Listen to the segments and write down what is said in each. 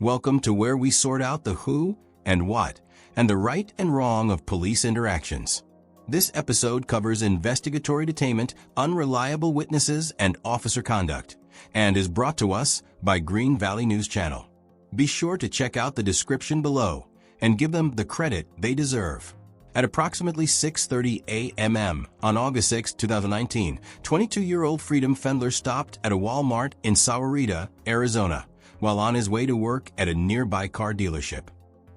Welcome to where we sort out the who and what and the right and wrong of police interactions. This episode covers investigatory detainment, unreliable witnesses, and officer conduct, and is brought to us by Green Valley News Channel. Be sure to check out the description below and give them the credit they deserve. At approximately 6:30 a.m. on August 6, 2019, 22-year-old Freedom Fendler stopped at a Walmart in Sahuarita, Arizona, while on his way to work at a nearby car dealership.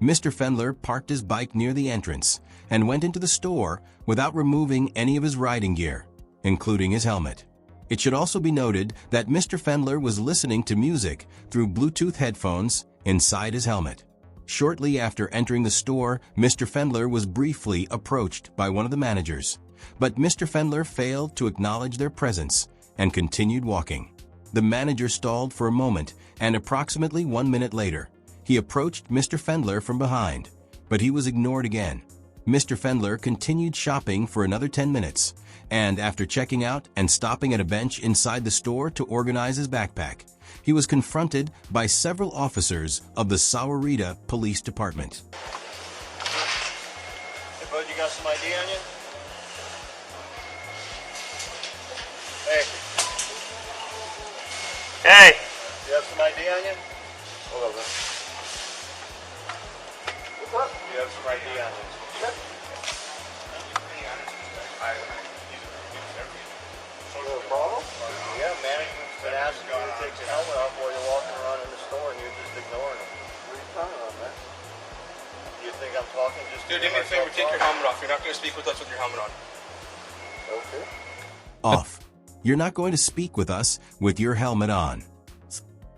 Mr. Fendler parked his bike near the entrance and went into the store without removing any of his riding gear, including his helmet. It should also be noted that Mr. Fendler was listening to music through Bluetooth headphones inside his helmet. Shortly after entering the store, Mr. Fendler was briefly approached by one of the managers, but Mr. Fendler failed to acknowledge their presence and continued walking. The manager stalled for a moment, and approximately 1 minute later, he approached Mr. Fendler from behind, but he was ignored again. Mr. Fendler continued shopping for another 10 minutes, and after checking out and stopping at a bench inside the store to organize his backpack, he was confronted by several officers of the Sahuarita Police Department. Hey, bud, you got some ID on you? Hey. Hey! You have some ID on you? Hold on, man. What's up? You have some ID on you? Sure. No problem? Yeah, management's been asking you to take your helmet off while you're walking around in the store and you're just ignoring them. What are you talking about, man? You think I'm talking just to Dude, do me a favor, take your helmet off. You're not going to speak with us with your helmet on. Okay. Off. You're not going to speak with us with your helmet on.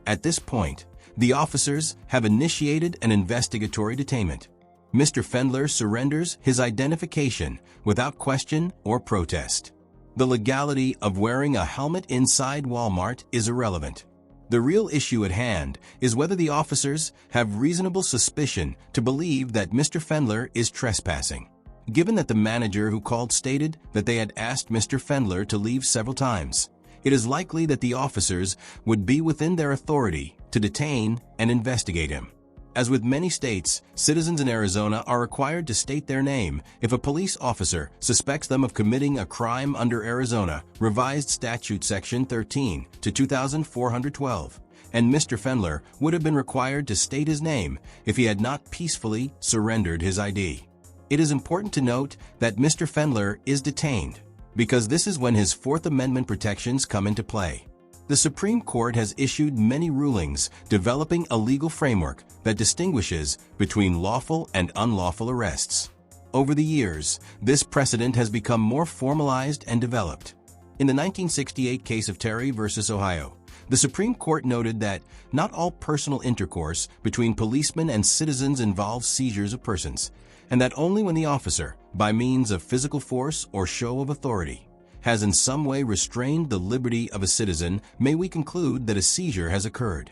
At this point, the officers have initiated an investigatory detainment. Mr. Fendler surrenders his identification without question or protest. The legality of wearing a helmet inside Walmart is irrelevant. The real issue at hand is whether the officers have reasonable suspicion to believe that Mr. Fendler is trespassing. Given that the manager who called stated that they had asked Mr. Fendler to leave several times, it is likely that the officers would be within their authority to detain and investigate him. As with many states, citizens in Arizona are required to state their name if a police officer suspects them of committing a crime under Arizona Revised Statute Section 13 to 2412, and Mr. Fendler would have been required to state his name if he had not peacefully surrendered his ID. It is important to note that Mr. Fendler is detained because this is when his Fourth Amendment protections come into play. The Supreme Court has issued many rulings developing a legal framework that distinguishes between lawful and unlawful arrests. Over the years, this precedent has become more formalized and developed. In the 1968 case of Terry v. Ohio, the Supreme Court noted that not all personal intercourse between policemen and citizens involves seizures of persons, and that only when the officer, by means of physical force or show of authority, has in some way restrained the liberty of a citizen may we conclude that a seizure has occurred.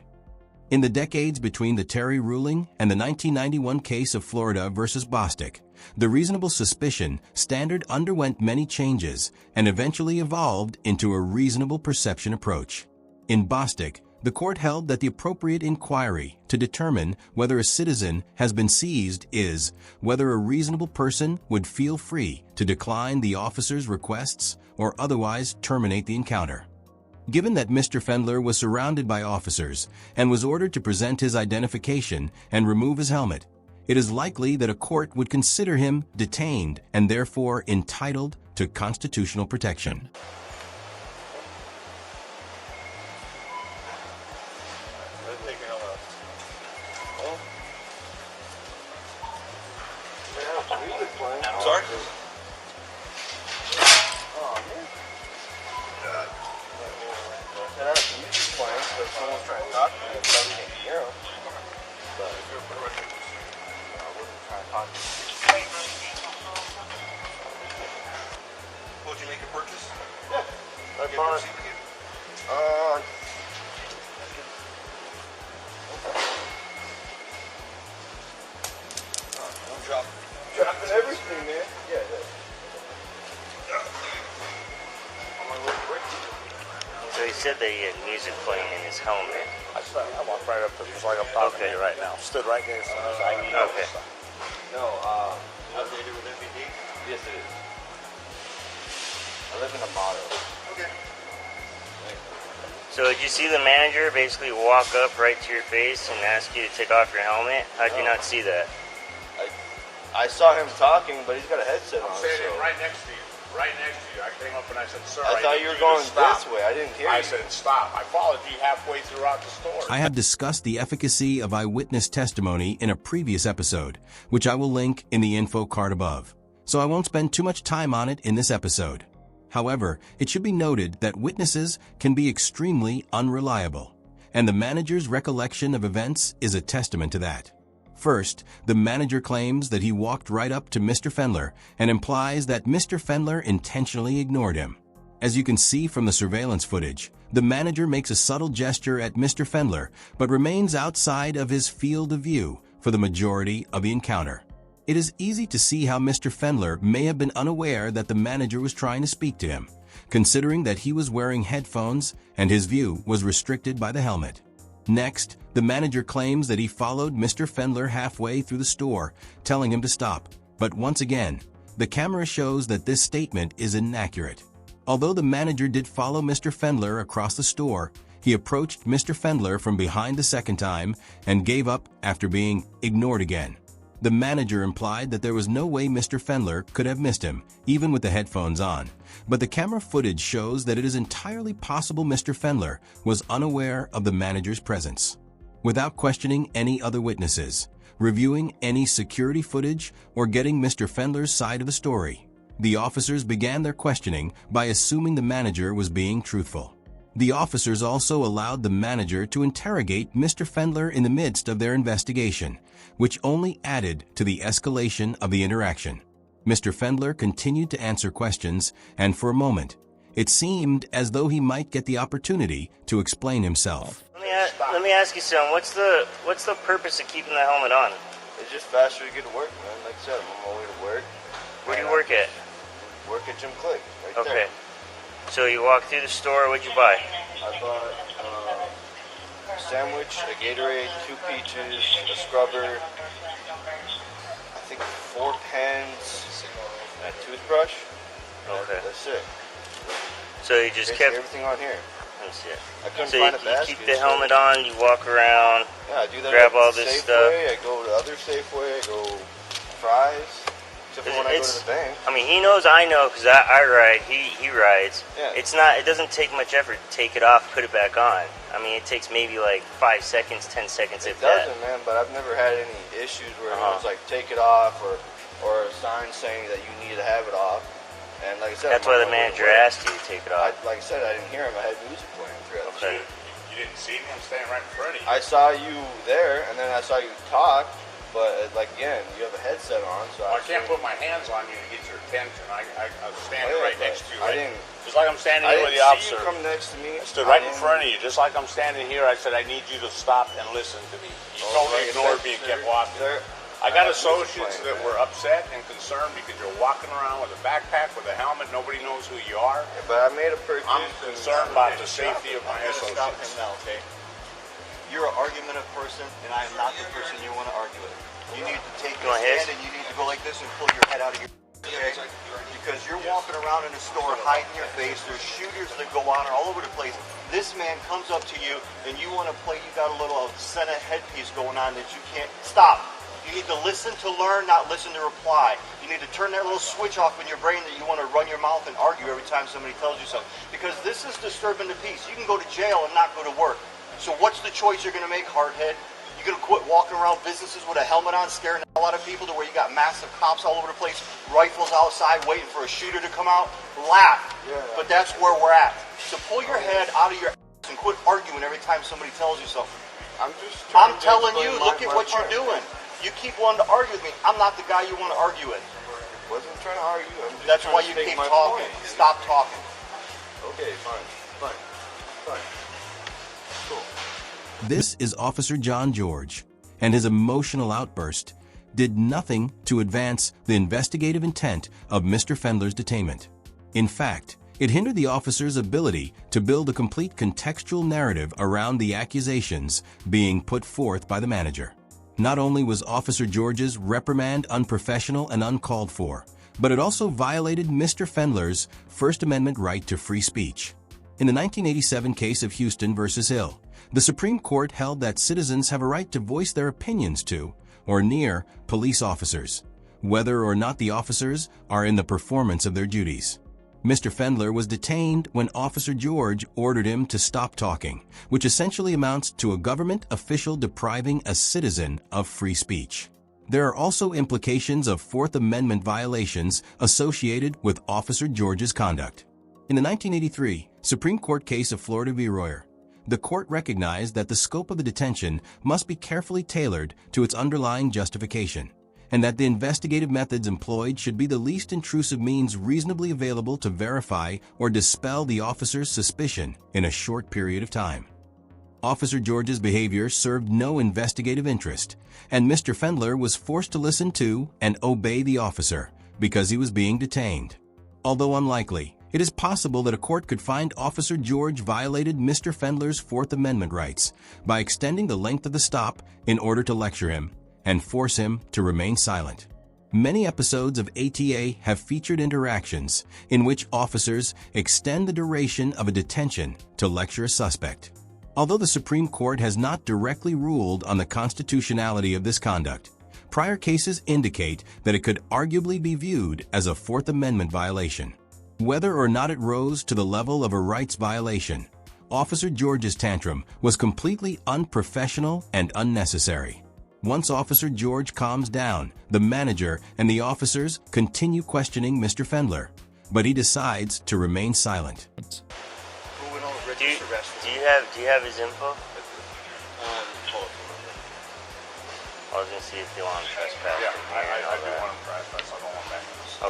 In the decades between the Terry ruling and the 1991 case of Florida versus Bostic, the reasonable suspicion standard underwent many changes and eventually evolved into a reasonable perception approach. In Bostic, the court held that the appropriate inquiry to determine whether a citizen has been seized is whether a reasonable person would feel free to decline the officer's requests or otherwise terminate the encounter. Given that Mr. Fendler was surrounded by officers and was ordered to present his identification and remove his helmet, it is likely that a court would consider him detained and therefore entitled to constitutional protection. Sorry? Someone's trying to talk to me, so we can hear them. But I wouldn't try to talk to you. Well, did you make a purchase? Yeah, that's fine. Dropping everything, man. Yeah. On my little break. Say said that he had music playing in his helmet. I walked right up to him, just like I'm talking to you right now. Stood right there. Okay. No, updated with MVD? Yes, it is. I live in a motto. Okay. So did you see the manager basically walk up right to your face and ask you to take off your helmet? How'd you not see that? I saw him talking, but he's got a headset on. I'm standing right next to you. Right next to you. I came up and I said, sir, I thought you were going this way. I didn't hear you. I said, stop. I followed you halfway throughout the store. I have discussed the efficacy of eyewitness testimony in a previous episode, which I will link in the info card above, so I won't spend too much time on it in this episode. However, it should be noted that witnesses can be extremely unreliable, and the manager's recollection of events is a testament to that. First, the manager claims that he walked right up to Mr. Fendler and implies that Mr. Fendler intentionally ignored him. As you can see from the surveillance footage, the manager makes a subtle gesture at Mr. Fendler but remains outside of his field of view for the majority of the encounter. It is easy to see how Mr. Fendler may have been unaware that the manager was trying to speak to him, considering that he was wearing headphones and his view was restricted by the helmet. Next, the manager claims that he followed Mr. Fendler halfway through the store, telling him to stop. But once again, the camera shows that this statement is inaccurate. Although the manager did follow Mr. Fendler across the store, he approached Mr. Fendler from behind the second time and gave up after being ignored again. The manager implied that there was no way Mr. Fendler could have missed him, even with the headphones on. But the camera footage shows that it is entirely possible Mr. Fendler was unaware of the manager's presence. Without questioning any other witnesses, reviewing any security footage, or getting Mr. Fendler's side of the story, the officers began their questioning by assuming the manager was being truthful. The officers also allowed the manager to interrogate Mr. Fendler in the midst of their investigation, which only added to the escalation of the interaction. Mr. Fendler continued to answer questions, and for a moment, it seemed as though he might get the opportunity to explain himself. Let me ask you something. What's the purpose of keeping the helmet on? It's just faster to get to work, man. Like I said, I'm on my way to work. Where do you work at? Work at Jim Click, right Okay. there. So you walk through the store, what'd you buy? I bought a sandwich, a Gatorade, 2 peaches, a scrubber, I think 4 pens, and a toothbrush. Okay. That's it. So you just kept everything on here. That's it. I couldn't So find a you basket. keep the helmet on, you walk around, Yeah, I do that. grab at all this Safeway, stuff. I go to other Safeway, I go Fry's. Except for when I go to the bank. I mean, he knows I know because I ride. He rides. Yeah. It doesn't take much effort to take it off, put it back on. I mean, it takes maybe like 5 seconds, 10 seconds It if that. doesn't, man, but I've never had any issues where it was like take it off or a sign saying that you need to have it off. And like I said, That's why the manager asked you to take it off. Like I said, I didn't hear him. I had music playing throughout the Okay. street. You didn't see me. I'm standing right in front of you. I saw you there, and then I saw you talk, but like again, you have a headset on, so I can't put my hands on you to get your attention. I was standing Yeah, right but next to you. I didn't. Just like I'm standing I here with didn't the see officer. you come next to me. I stood right in front of you, just like I'm standing here. I said, I need you to stop and listen to me. You totally ignored me and kept walking. I got associates that were upset and concerned because you're walking around with a backpack, with a helmet. Nobody knows who you are. Yeah, but I made a purchase. I'm concerned about the safety of my Stop him associates. now, okay? You're an argumentative person, and I am not the person you want to argue with. You need to take Go a ahead. stand and you need to go like this and pull your head out of your... Okay? Because you're walking around in a store hiding your face. There's shooters that go on all over the place. This man comes up to you and you want to play, you got a little Senate headpiece going on that you can't... Stop! You need to listen to learn, not listen to reply. You need to turn that little switch off in your brain that you want to run your mouth and argue every time somebody tells you something. Because this is disturbing the peace. You can go to jail and not go to work. So what's the choice you're going to make, hardhead? You're going to quit walking around businesses with a helmet on, scaring a lot of people to where you got massive cops all over the place, rifles outside waiting for a shooter to come out? Laugh. Yeah. But that's where we're at. So pull your head out of your ass and quit arguing every time somebody tells you something. I'm just trying I'm to telling explain you, my- look at my what you're part. doing. You keep wanting to argue with me. I'm not the guy you want to argue with. Wasn't trying to argue. I'm just That's trying why to you take keep my talking. point. Stop talking. Okay, fine. Cool. This is Officer John George, and his emotional outburst did nothing to advance the investigative intent of Mr. Fendler's detainment. In fact, It hindered the officer's ability to build a complete contextual narrative around the accusations being put forth by the manager. Not only was Officer George's reprimand unprofessional and uncalled for, but it also violated Mr. Fendler's First Amendment right to free speech. In the 1987 case of Houston versus Hill, the Supreme Court held that citizens have a right to voice their opinions to, or near, police officers, whether or not the officers are in the performance of their duties. Mr. Fendler was detained when Officer George ordered him to stop talking, which essentially amounts to a government official depriving a citizen of free speech. There are also implications of Fourth Amendment violations associated with Officer George's conduct. In the 1983 Supreme Court case of Florida v. Royer, the court recognized that the scope of the detention must be carefully tailored to its underlying justification, and that the investigative methods employed should be the least intrusive means reasonably available to verify or dispel the officer's suspicion in a short period of time. Officer George's behavior served no investigative interest, and Mr. Fendler was forced to listen to and obey the officer because he was being detained. Although unlikely, it is possible that a court could find Officer George violated Mr. Fendler's Fourth Amendment rights by extending the length of the stop in order to lecture him and force him to remain silent. Many episodes of ATA have featured interactions in which officers extend the duration of a detention to lecture a suspect. Although the Supreme Court has not directly ruled on the constitutionality of this conduct, prior cases indicate that it could arguably be viewed as a Fourth Amendment violation. Whether or not it rose to the level of a rights violation, Officer George's tantrum was completely unprofessional and unnecessary. Once Officer George calms down, the manager and the officers continue questioning Mr. Fendler, but he decides to remain silent. Do you have his info? I was going to see if you want him trespassed. Yeah, I do want him trespassed. I don't want that.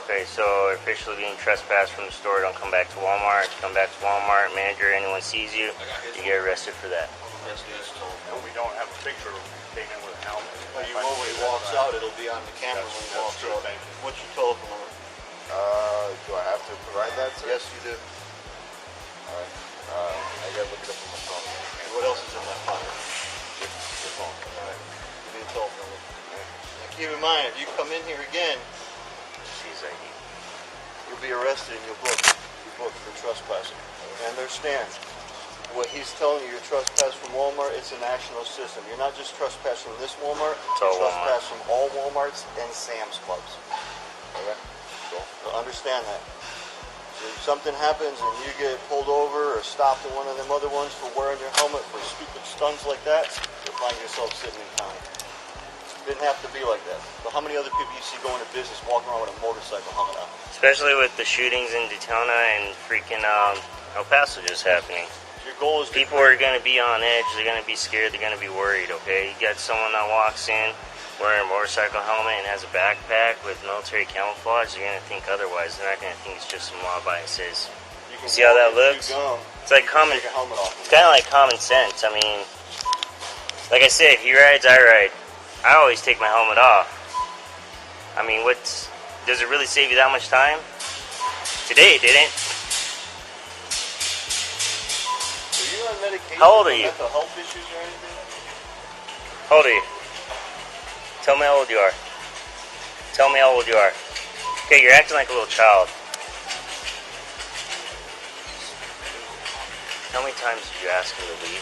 Okay, so officially being trespassed from the store, don't come back to Walmart. Come back to Walmart, manager, anyone sees you, you get arrested for that. And we don't have a picture of him taken with a helmet. Well, you know when he walks out, it'll be on the camera when he walks out. What's your telephone number? Do I have to provide that, sir? Yes, you do. Alright. I gotta look it up on my phone. And what else is in that file? Your phone. All right. Give me a telephone number. Now keep in mind, if you come in here again, you'll be arrested and you're booked. You're booked for trespassing. Understand? What he's telling you, you're trespassing from Walmart, it's a national system. You're not just trespassing from this Walmart, you're trespassing from all Walmarts and Sam's Clubs. Okay? So understand that. If something happens and you get pulled over or stopped in one of them other ones for wearing your helmet for stupid stunts like that, you'll find yourself sitting in county. It didn't have to be like that. But how many other people you see going to business walking around with a motorcycle helmet on? Especially with the shootings in Daytona and freaking El Paso just happening. Your goal is people are going to be on edge, they're going to be scared, they're going to be worried, okay? You got someone that walks in wearing a motorcycle helmet and has a backpack with military camouflage, they're going to think otherwise. They're not going to think it's just some law biases. See how that looks? It's like common, it's kind of like common sense. I mean, like I said, he rides, I ride. I always take my helmet off. I mean, does it really save you that much time? Today it didn't. Are you on medication? How old are you? Mental health issues or anything? How old are you? Tell me how old you are. Tell me how old you are. Okay, you're acting like a little child. How many times did you ask him to leave?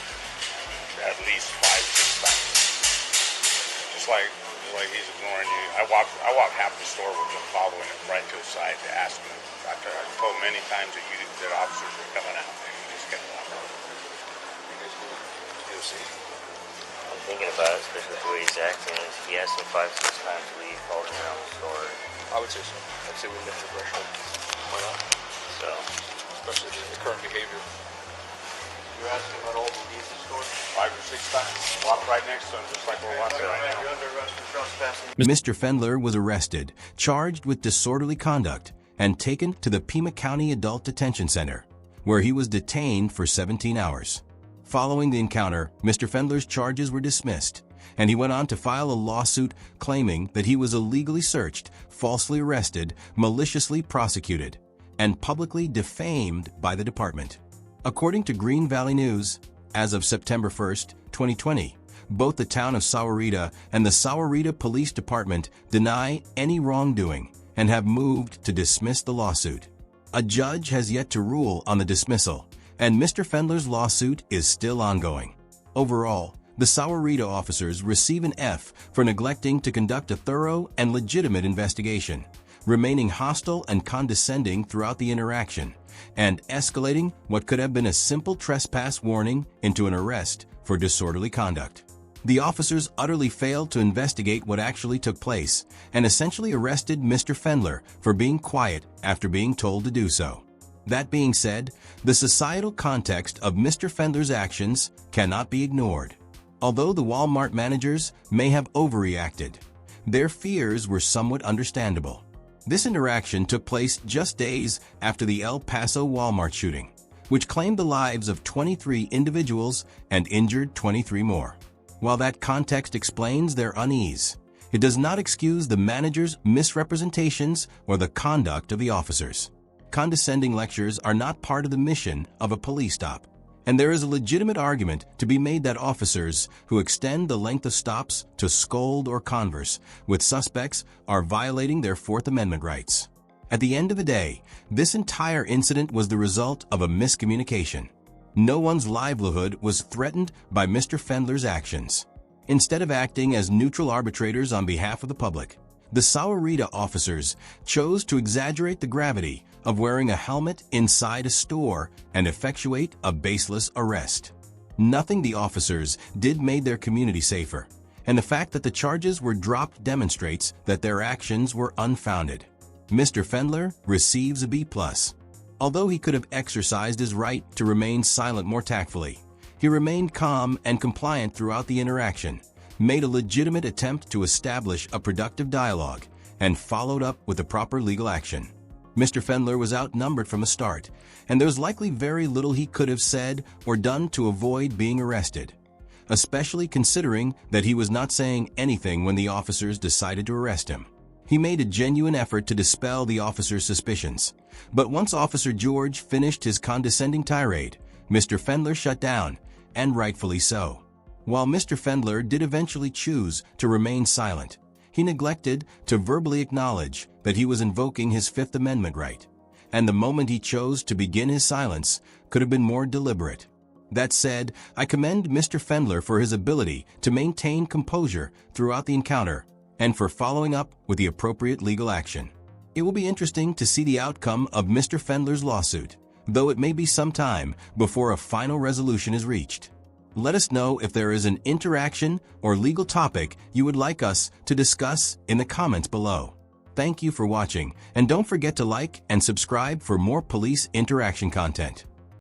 At least 5, 6 times. Just like he's ignoring you. I walk half the store with him, following him right to the side to ask him. I told him many times that officers were coming out, and he just kept walking. You'll see. I'm thinking about it, especially with the way he's acting. He asked him 5, 6 times to leave, following him out the store. I would say so. I'd say we lift the threshold. Why not? So, especially the current behavior. You asked him about all the leaves the store? 5 or 6 times. Walk right next to him, just like we're walking right now. You're under arrest for trespassing. Mr. Fendler was arrested, charged with disorderly conduct, and taken to the Pima County Adult Detention Center, where he was detained for 17 hours. Following the encounter, Mr. Fendler's charges were dismissed, and he went on to file a lawsuit claiming that he was illegally searched, falsely arrested, maliciously prosecuted, and publicly defamed by the department. According to Green Valley News, as of September 1st, 2020, both the town of Sahuarita and the Sahuarita Police Department deny any wrongdoing and have moved to dismiss the lawsuit. A judge has yet to rule on the dismissal, and Mr. Fendler's lawsuit is still ongoing. Overall, the Sahuarita officers receive an F for neglecting to conduct a thorough and legitimate investigation, remaining hostile and condescending throughout the interaction, and escalating what could have been a simple trespass warning into an arrest for disorderly conduct. The officers utterly failed to investigate what actually took place and essentially arrested Mr. Fendler for being quiet after being told to do so. That being said, the societal context of Mr. Fendler's actions cannot be ignored. Although the Walmart managers may have overreacted, their fears were somewhat understandable. This interaction took place just days after the El Paso Walmart shooting, which claimed the lives of 23 individuals and injured 23 more. While that context explains their unease, it does not excuse the managers' misrepresentations or the conduct of the officers. Condescending lectures are not part of the mission of a police stop, and there is a legitimate argument to be made that officers who extend the length of stops to scold or converse with suspects are violating their Fourth Amendment rights. At the end of the day, this entire incident was the result of a miscommunication. No one's livelihood was threatened by Mr. Fendler's actions. Instead of acting as neutral arbitrators on behalf of the public, the Sahuarita officers chose to exaggerate the gravity of wearing a helmet inside a store and effectuate a baseless arrest. Nothing the officers did made their community safer, and the fact that the charges were dropped demonstrates that their actions were unfounded. Mr. Fendler receives a B+. Although he could have exercised his right to remain silent more tactfully, he remained calm and compliant throughout the interaction, made a legitimate attempt to establish a productive dialogue, and followed up with the proper legal action. Mr. Fendler was outnumbered from the start, and there was likely very little he could have said or done to avoid being arrested, especially considering that he was not saying anything when the officers decided to arrest him. He made a genuine effort to dispel the officers' suspicions, but once Officer George finished his condescending tirade, Mr. Fendler shut down, and rightfully so. While Mr. Fendler did eventually choose to remain silent, he neglected to verbally acknowledge that he was invoking his Fifth Amendment right, and the moment he chose to begin his silence could have been more deliberate. That said, I commend Mr. Fendler for his ability to maintain composure throughout the encounter and for following up with the appropriate legal action. It will be interesting to see the outcome of Mr. Fendler's lawsuit, though it may be some time before a final resolution is reached. Let us know if there is an interaction or legal topic you would like us to discuss in the comments below. Thank you for watching, and don't forget to like and subscribe for more police interaction content.